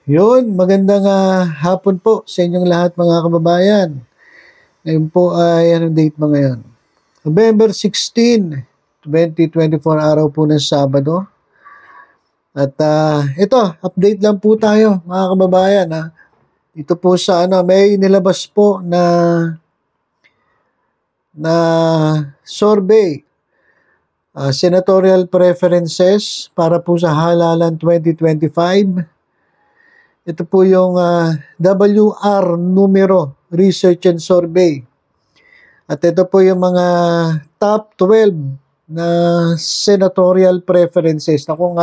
Yun, magandang hapon po sa inyong lahat mga kababayan. Ngayon po ay anong date ba ngayon? November 16, 2024, araw po ng Sabado. At ito, update lang po tayo mga kababayan. Ito po sa may nilabas po na survey, senatorial preferences para po sa halalan 2025. Ito po yung WR numero research and survey. At ito po yung mga top 12 na senatorial preferences na kung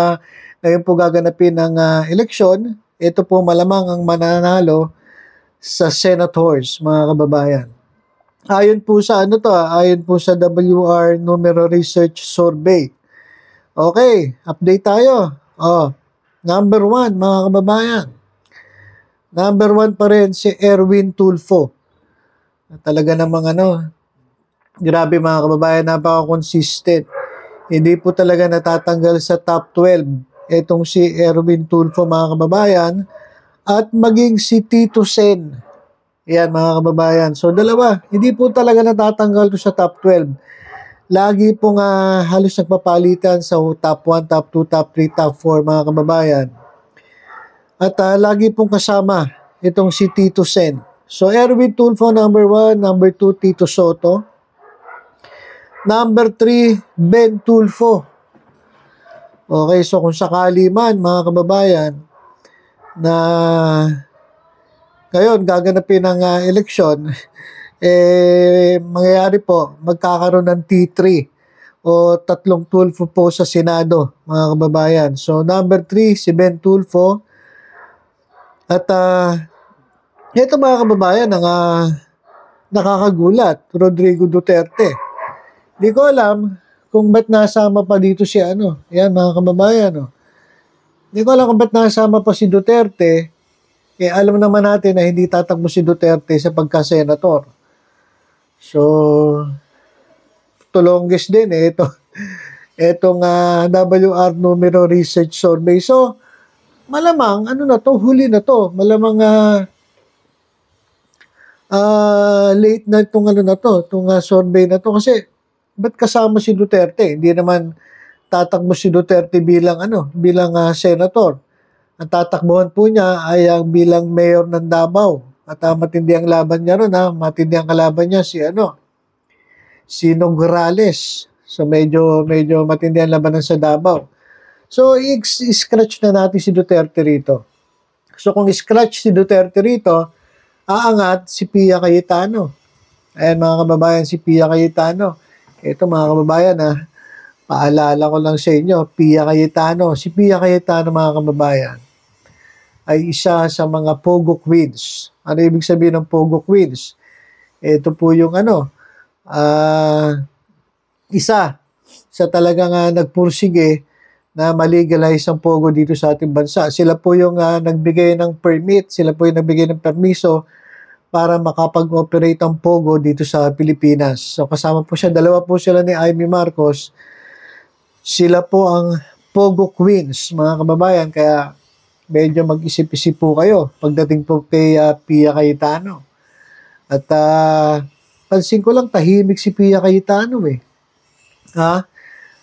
ngayon po gaganapin ng eleksyon, ito po malamang ang mananalo sa senators, mga kababayan. Ayon po sa ayon po sa WR numero research survey. Okay, update tayo. Number 1, mga kababayan. Number 1 pa rin si Erwin Tulfo. Talaga namang grabe mga kababayan, napaka-consistent. Hindi po talaga natatanggal sa top 12 itong si Erwin Tulfo, mga kababayan, at maging si Tito Sen. Yan mga kababayan. So dalawa, hindi po talaga natatanggal to sa top 12. Lagi pong halos nagpapalitan sa top 1, top 2, top 3, top 4 mga kababayan. At lagi pong kasama itong si Tito Sen. So, Erwin Tulfo, number 1. Number 2, Tito Soto. Number 3, Ben Tulfo. Okay, so kung sakali man, mga kababayan, na ngayon gaganapin ng eleksyon, mangyayari po, magkakaroon ng T3 o tatlong Tulfo po sa Senado, mga kababayan. So, number 3, si Ben Tulfo. At ito mga kababayan, ang nakakagulat, Rodrigo Duterte. Di ko alam kung ba't nasama pa dito si yan mga kababayan. Di ko alam kung ba't nasama pa si Duterte. Alam naman natin na hindi tatakbo si Duterte sa pagka-senator. So, tulongges din itong WR numero research survey. So, malamang, huli na to. Malamang, late na itong survey na to. Kasi, ba't kasama si Duterte? Hindi naman tatakbo si Duterte bilang senator. Ang tatakbuhan po niya ay bilang mayor ng Davao. At matindi ang laban niya ron, matindi ang kalaban niya si Nograles. So, medyo matindi ang labanan sa Davao. So, i-scratch na natin si Duterte rito. So, kung i-scratch si Duterte rito, aangat si Pia Cayetano. Ayan mga kababayan, si Pia Cayetano. Ito mga kababayan, paalala ko lang sa inyo, Pia Cayetano. Si Pia Cayetano mga kababayan ay isa sa mga Pogo Queens. Ano ibig sabihin ng Pogo Queens? Ito po yung isa sa talagang nagpursige na malegalize ang Pogo dito sa ating bansa. Sila po yung nagbigay ng permit, sila po yung nagbigay ng permiso para makapag-operate ang Pogo dito sa Pilipinas. So kasama po siya, dalawa po sila ni Amy Marcos. Sila po ang Pogo Queens, mga kababayan, kaya medyo mag-isip-isip po kayo pagdating po kay Pia Cayetano. At pansin ko lang, tahimik si Pia Cayetano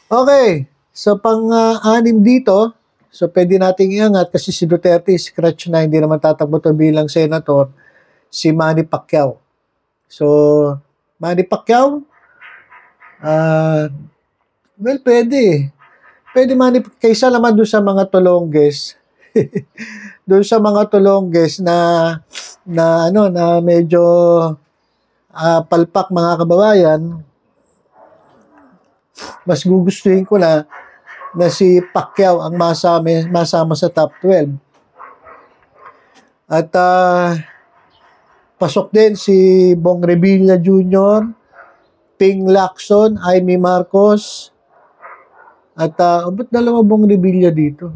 Okay. So, pang-anim dito, so pwede nating iangat kasi si Duterte, scratch na, hindi naman tatakbo to bilang senator, si Manny Pacquiao. So, Manny Pacquiao, well, pwede. Pwede kaysa naman doon sa mga tulongges, doon sa mga tulongges na medyo palpak mga kababayan, mas gugustuhin ko na si Pacquiao ang masama sa top 12. At pasok din si Bong Revilla Jr., Ping Lacson, Amy Marcos, at ba't dalawa Bong Revilla dito?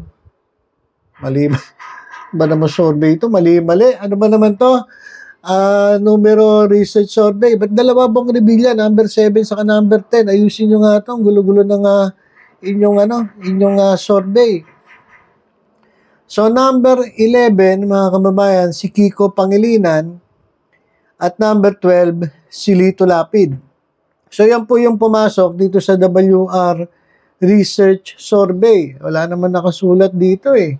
Mali ba naman survey ito? Mali. Ano ba naman to? Numero research survey. Ba't dalawa Bong Revilla? Number 7 saka number 10. Ayusin nyo nga ito. Ang gulo-gulo ng inyong survey. So, number 11, mga kababayan, si Kiko Pangilinan. At number 12, si Lito Lapid. So, yan po yung pumasok dito sa WR Research Survey. Wala naman nakasulat dito eh.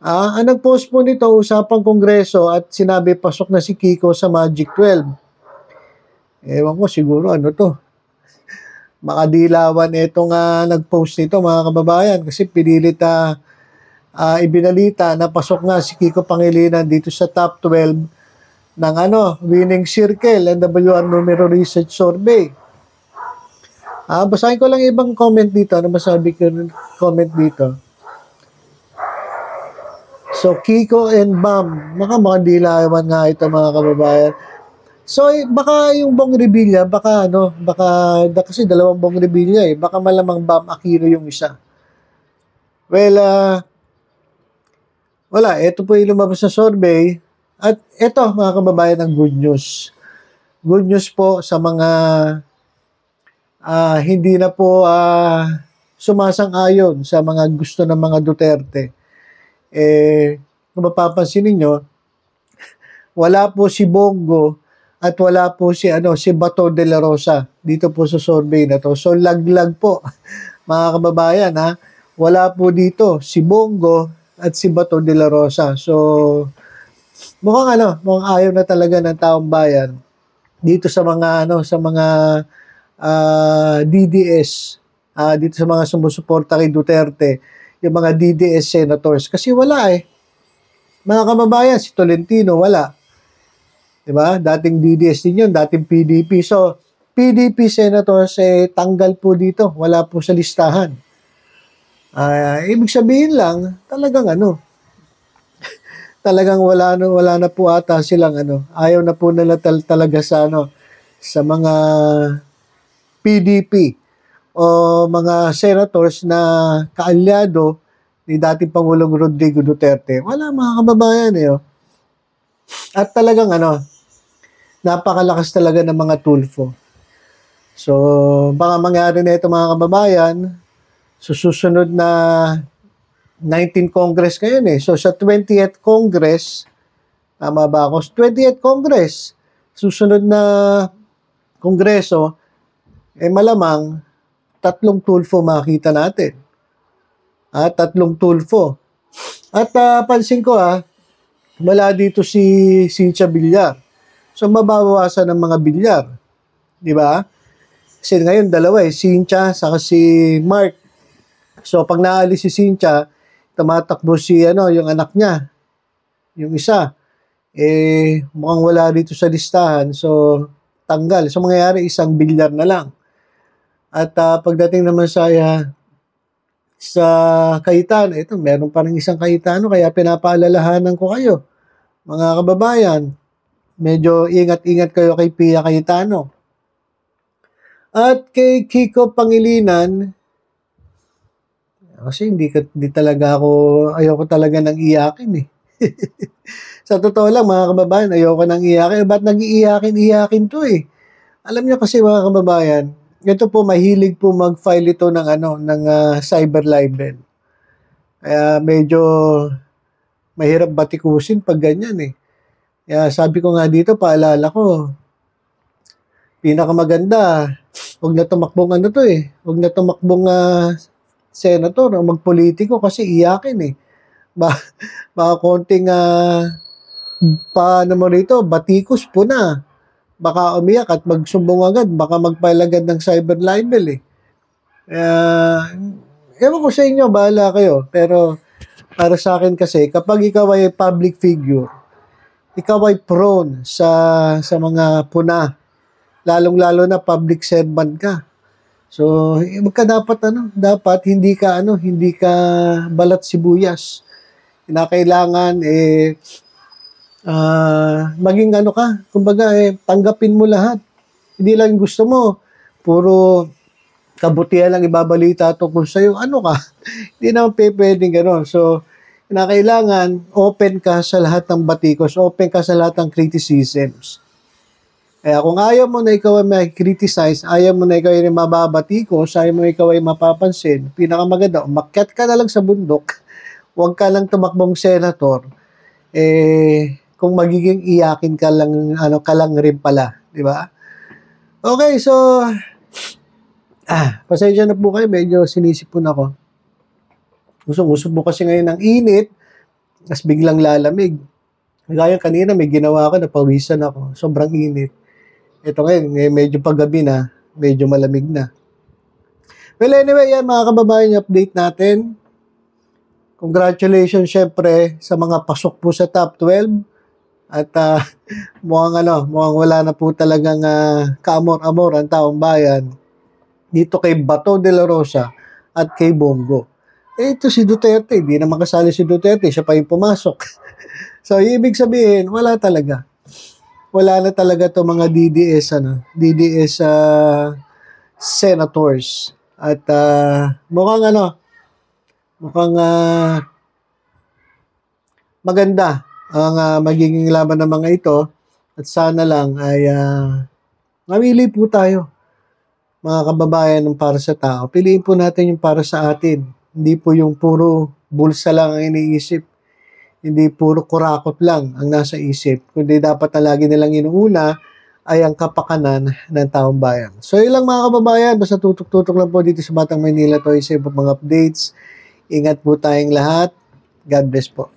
Ang nag-post po nito, usapang kongreso at sinabi pasok na si Kiko sa Magic 12. Ewan ko, siguro ano to. Makadilawan itong nag-post nito, mga kababayan, kasi pinilit ibinalita na pasok nga si Kiko Pangilinan dito sa top 12 ng winning circle and WR Numero Research Survey. Basahin ko lang ibang comment dito. Ano masabi ko comment dito? So, Kiko and Bam. Makadilawan nga ito, mga kababayan. So, baka yung Bong Revilla, baka kasi dalawang Bong Revilla eh. Baka malamang Bam Aquino yung isa. Well, wala. Ito po yung lumabas sa survey. At ito, mga kababayan, ang good news. Good news po sa mga hindi na po sumasang-ayon sa mga gusto ng mga Duterte. Kung mapapansin ninyo, wala po si Bongo at wala po si Bato de la Rosa dito po sa survey na to. So laglag po, mga kababayan, wala po dito si Bongo at si Bato de la Rosa. So mukhang ayaw na talaga ng taong bayan dito sa mga DDS, dito sa mga sumusuporta kay Duterte, yung mga DDS senators. Kasi wala eh. Mga kababayan, si Tolentino, wala. Diba? Dating DDS din yun, dating PDP. So, PDP senators, tanggal po dito. Wala po sa listahan. Ibig sabihin lang, talagang talagang wala na po ata silang ayaw na po nila talaga sa mga PDP o mga senators na kaalyado ni dating Pangulong Rodrigo Duterte. Wala, mga kababayan eh. At talagang napakalakas talaga ng mga tulfo. So, baka mangyari na ito, mga kababayan, susunod na 19th Congress ngayon eh. So, sa 20th Congress, tama ba ako? 20th Congress, susunod na Kongreso, malamang 3 tulfo makita natin. 3 tulfo. At pansin ko wala dito si Cynthia Villar. So, mababawasan ng mga Villar. Di ba? Kasi ngayon, dalawa Cynthia saka si Mark. So, pag naalis si Cynthia, tumatakbo si yung anak niya. Yung isa. Mukhang wala dito sa listahan. So, tanggal. So, mangyayari, isang Villar na lang. At pagdating naman sa Cayetano, ito, meron pa rin isang Cayetano, kaya pinapaalalahanan ko kayo. Mga kababayan, medyo ingat-ingat kayo kay Pia Cayetano. At kay Kiko Pangilinan, kasi hindi talaga ayoko talaga nang iyakin eh. Sa totoo lang, mga kababayan, ayoko nang iyakin. Ba't nag-iiyakin to eh? Alam niyo kasi, mga kababayan, ito po, mahilig po mag-file ito ng cyber libel. Kaya medyo mahirap batikusin pag ganyan eh. Kaya sabi ko nga dito, paalala ko, pinakamaganda, huwag na tumakbong huwag na tumakbong senator o magpolitiko kasi iyakin eh. Baka konting paano mo rito, batikos po na. Baka umiyak at magsumbong agad, baka mag-file agad ng cyber libel eh. Ewan ko sa inyo, bahala kayo. Pero para sa akin kasi, kapag ikaw ay public figure, ikaw ay prone sa mga puna, lalong-lalo na public servant ka. So, magka dapat hindi ka balat sibuyas. Kinakailangan maging kumbaga tanggapin mo lahat. Hindi lang gusto mo, puro kabutihan lang ibabalita tungkol sa'yo. Ka? Hindi naman pwedeng gano'n. So, kinakailangan open ka sa lahat ng batikos, open ka sa lahat ng criticisms. Kaya kung ayaw mo na ikaw ay may-criticize, ayaw mo na ikaw ay mababatikos, ayaw mo na ikaw ay mapapansin, pinakamaganda, umakyat ka na lang sa bundok, Huwag ka lang tumakbong senator, kung magiging iyakin ka lang, ka lang rin pala, di ba? Okay, so, pasensya na po kayo, medyo sinisipon ako. Usong-usok po kasi ngayon ng init, tapos biglang lalamig. Gaya kanina, may ginawa ako, napawisan ako. Sobrang init. Ito ngayon, medyo paggabi na, medyo malamig na. Well, anyway, yan mga kababayan, update natin. Congratulations, syempre, sa mga pasok po sa top 12. At mukhang wala na po talagang kaamor-amor ang taong bayan dito kay Bato de la Rosa at kay Bongo. Ito si Duterte, hindi naman kasali si Duterte, siya pa yung pumasok. So, ibig sabihin, wala talaga. Wala na talaga to mga DDS senators. At mukhang maganda ang magiging laban ng mga ito. At sana lang ay mamili po tayo, mga kababayan, ng para sa tao. Piliin po natin yung para sa atin. Hindi po yung puro bulsa lang ang iniisip. Hindi puro kurakot lang ang nasa isip. Kundi dapat na lagi nilang inuuna ay ang kapakanan ng taong bayan. So yun lang mga kababayan. Basta tutok-tutok lang po dito sa Batang Maynila to. Isa po mga updates. Ingat po tayong lahat. God bless po.